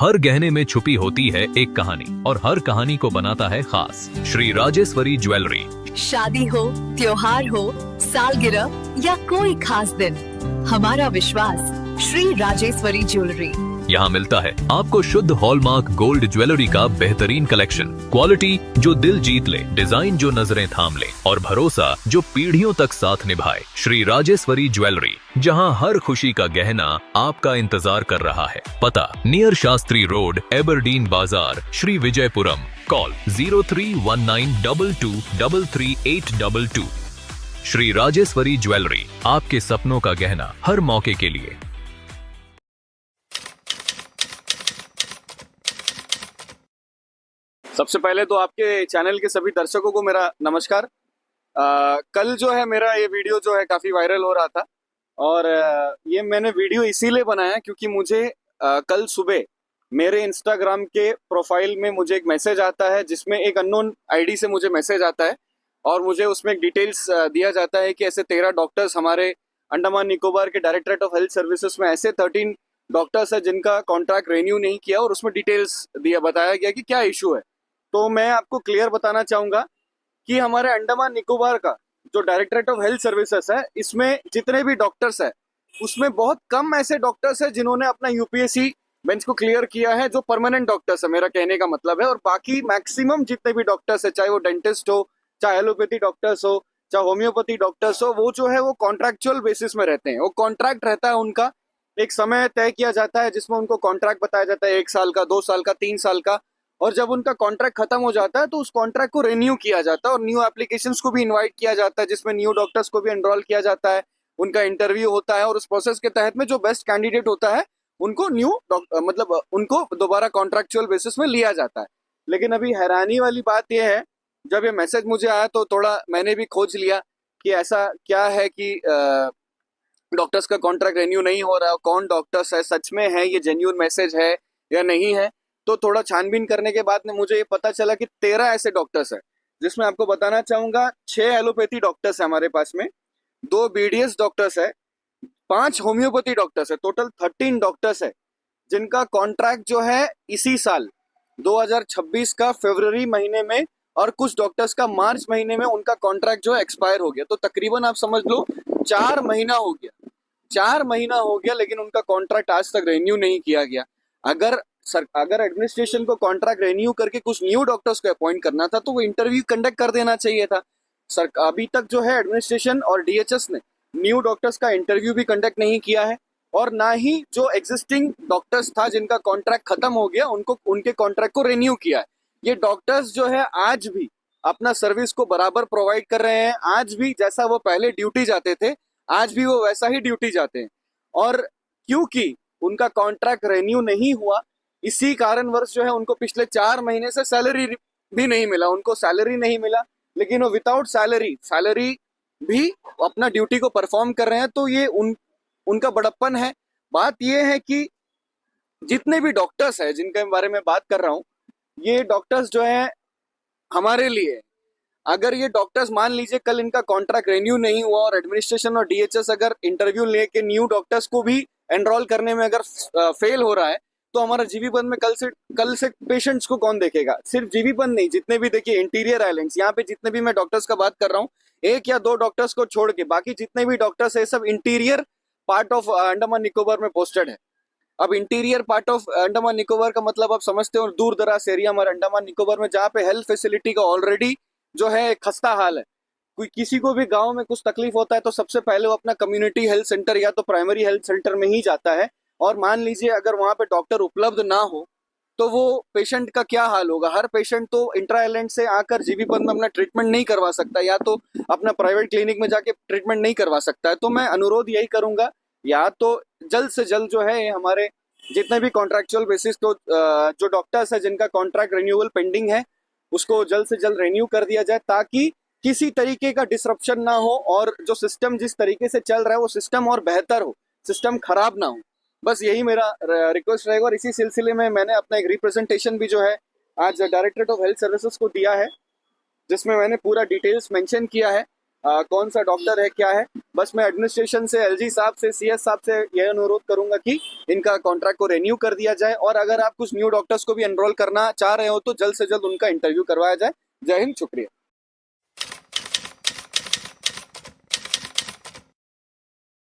हर गहने में छुपी होती है एक कहानी और हर कहानी को बनाता है खास। श्री राजेश्वरी ज्वेलरी। शादी हो, त्योहार हो, सालगिरह या कोई खास दिन, हमारा विश्वास श्री राजेश्वरी ज्वेलरी। यहाँ मिलता है आपको शुद्ध हॉलमार्क गोल्ड ज्वेलरी का बेहतरीन कलेक्शन, क्वालिटी जो दिल जीत ले, डिजाइन जो नजरें थाम ले और भरोसा जो पीढ़ियों तक साथ निभाए। श्री राजेश्वरी ज्वेलरी, जहाँ हर खुशी का गहना आपका इंतजार कर रहा है। पता नियर शास्त्री रोड, एबरडीन बाजार, श्री विजयपुरम। कॉल 031922333822। श्री राजेश्वरी ज्वेलरी, आपके सपनों का गहना हर मौके के लिए। सबसे पहले तो आपके चैनल के सभी दर्शकों को मेरा नमस्कार। कल जो है मेरा ये वीडियो जो है काफ़ी वायरल हो रहा था और ये मैंने वीडियो इसीलिए बनाया क्योंकि मुझे कल सुबह मेरे इंस्टाग्राम के प्रोफाइल में मुझे एक मैसेज आता है जिसमें एक अननोन आईडी से मुझे मैसेज आता है और मुझे उसमें डिटेल्स दिया जाता है कि ऐसे 13 डॉक्टर्स हमारे अंडमान निकोबार के डायरेक्टरेट ऑफ हेल्थ सर्विसेज में ऐसे 13 डॉक्टर्स हैं जिनका कॉन्ट्रैक्ट रेन्यू नहीं किया और उसमें डिटेल्स बताया गया कि क्या इशू है। तो मैं आपको क्लियर बताना चाहूँगा कि हमारे अंडमान निकोबार का जो डायरेक्टरेट ऑफ हेल्थ सर्विसेज है, इसमें जितने भी डॉक्टर्स हैं उसमें बहुत कम ऐसे डॉक्टर्स हैं जिन्होंने अपना यूपीएससी बेंच को क्लियर किया है, जो परमानेंट डॉक्टर्स है, मेरा कहने का मतलब है। और बाकी मैक्सिमम जितने भी डॉक्टर्स है, चाहे वो डेंटिस्ट हो, चाहे एलोपैथी डॉक्टर्स हो, चाहे होम्योपैथी डॉक्टर्स हो, वो जो है वो कॉन्ट्रैक्चुअल बेसिस में रहते हैं। वो कॉन्ट्रैक्ट रहता है उनका, एक समय तय किया जाता है जिसमें उनको कॉन्ट्रैक्ट बताया जाता है 1 साल का, 2 साल का, 3 साल का। और जब उनका कॉन्ट्रैक्ट खत्म हो जाता है तो उस कॉन्ट्रैक्ट को रिन्यू किया जाता है और न्यू एप्लीकेशंस को भी इनवाइट किया जाता है, जिसमें न्यू डॉक्टर्स को भी एनरोल किया जाता है, उनका इंटरव्यू होता है और उस प्रोसेस के तहत में जो बेस्ट कैंडिडेट होता है उनको उनको दोबारा कॉन्ट्रैक्चुअल बेसिस में लिया जाता है। लेकिन अभी हैरानी वाली बात यह है, जब ये मैसेज मुझे आया तो थोड़ा मैंने भी खोज लिया कि ऐसा क्या है कि डॉक्टर्स का कॉन्ट्रैक्ट रिन्यू नहीं हो रहा है, कौन डॉक्टर्स है, सच में है ये जेन्युइन मैसेज है या नहीं है। तो थोड़ा छानबीन करने के बाद में मुझे ये पता चला कि 13 ऐसे डॉक्टर्स हैं, जिसमें आपको बताना चाहूंगा 6 एलोपैथी डॉक्टर्स हैं हमारे पास में, 2 बीडीएस डॉक्टर्स है, 5 होम्योपैथी डॉक्टर्स है, टोटल 13 डॉक्टर्स है जिनका कॉन्ट्रैक्ट जो है इसी साल 2026 का फरवरी महीने में और कुछ डॉक्टर्स का मार्च महीने में उनका कॉन्ट्रैक्ट जो है एक्सपायर हो गया। तो तकरीबन आप समझ लो 4 महीना हो गया, 4 महीना हो गया, लेकिन उनका कॉन्ट्रैक्ट आज तक रिन्यू नहीं किया गया। अगर एडमिनिस्ट्रेशन को कॉन्ट्रैक्ट रिन्यू करके कुछ न्यू डॉक्टर्स को अपॉइंट करना था तो वो इंटरव्यू कंडक्ट कर देना चाहिए था। अभी तक जो है एडमिनिस्ट्रेशन और डीएचएस ने न्यू डॉक्टर्स का इंटरव्यू भी कंडक्ट नहीं किया है और ना ही जो एग्जिस्टिंग डॉक्टर्स था जिनका कॉन्ट्रैक्ट खत्म हो गया उनके कॉन्ट्रैक्ट को रिन्यू किया है। ये डॉक्टर्स जो है आज भी अपना सर्विस को बराबर प्रोवाइड कर रहे हैं, आज भी जैसा वो पहले ड्यूटी जाते थे आज भी वो वैसा ही ड्यूटी जाते हैं। और क्योंकि उनका कॉन्ट्रैक्ट रिन्यू नहीं हुआ, इसी कारणवश जो है उनको पिछले 4 महीने से सैलरी भी नहीं मिला, उनको सैलरी नहीं मिला, लेकिन वो विदाउट सैलरी भी अपना ड्यूटी को परफॉर्म कर रहे हैं। तो ये उनका बड़प्पन है। बात ये है कि जितने भी डॉक्टर्स हैं जिनके बारे में बात कर रहा हूँ, ये डॉक्टर्स जो है हमारे लिए, अगर ये डॉक्टर्स मान लीजिए कल इनका कॉन्ट्रैक्ट रिन्यू नहीं हुआ और एडमिनिस्ट्रेशन और डीएचएस अगर इंटरव्यू लेके न्यू डॉक्टर्स को भी एनरोल करने में अगर फेल हो रहा है तो हमारा जीबीपंथ में कल से पेशेंट्स को कौन देखेगा। सिर्फ जीबीपंथ नहीं, जितने भी देखिए इंटीरियर आइलैंड्स, यहाँ पे जितने भी मैं डॉक्टर्स का बात कर रहा हूँ, 1 या 2 डॉक्टर्स को छोड़ के बाकी जितने भी डॉक्टर्स है सब interior part of Andaman Nicobar में पोस्टेड है। अब interior part of Andaman Nicobar का मतलब आप समझते हो, दूर दराज एरिया हमारे अंडमान निकोबार में जहाँ पे हेल्थ फैसिलिटी का ऑलरेडी जो है खस्ता हाल है। कोई किसी को भी गाँव में कुछ तकलीफ होता है तो सबसे पहले वो अपना कम्युनिटी हेल्थ सेंटर या तो प्राइमरी हेल्थ सेंटर में ही जाता है। और मान लीजिए अगर वहाँ पे डॉक्टर उपलब्ध ना हो तो वो पेशेंट का क्या हाल होगा। हर पेशेंट तो इंट्रा आइलैंड से आकर जीबीपंथ में अपना ट्रीटमेंट नहीं करवा सकता, या तो अपना प्राइवेट क्लिनिक में जाके ट्रीटमेंट नहीं करवा सकता है। तो मैं अनुरोध यही करूंगा, या तो जल्द से जल्द जो है हमारे जितने भी कॉन्ट्रैक्चुअल बेसिस तो जो डॉक्टर्स है जिनका कॉन्ट्रैक्ट रिन्यूअल पेंडिंग है उसको जल्द से जल्द रिन्यू कर दिया जाए, ताकि किसी तरीके का डिसरप्शन ना हो और जो सिस्टम जिस तरीके से चल रहा है वो सिस्टम और बेहतर हो, सिस्टम खराब ना हो। बस यही मेरा रिक्वेस्ट रहेगा। और इसी सिलसिले में मैंने अपना एक रिप्रेजेंटेशन भी जो है आज डायरेक्टरेट ऑफ हेल्थ सर्विसेज को दिया है, जिसमें मैंने पूरा डिटेल्स मेंशन किया है कौन सा डॉक्टर है क्या है। बस मैं एडमिनिस्ट्रेशन से, एलजी साहब से, सीएस साहब से यह अनुरोध करूंगा कि इनका कॉन्ट्रैक्ट को रिन्यू कर दिया जाए, और अगर आप कुछ न्यू डॉक्टर्स को भी एनरोल करना चाह रहे हो तो जल्द से जल्द उनका इंटरव्यू करवाया जाए। जय हिंद, शुक्रिया।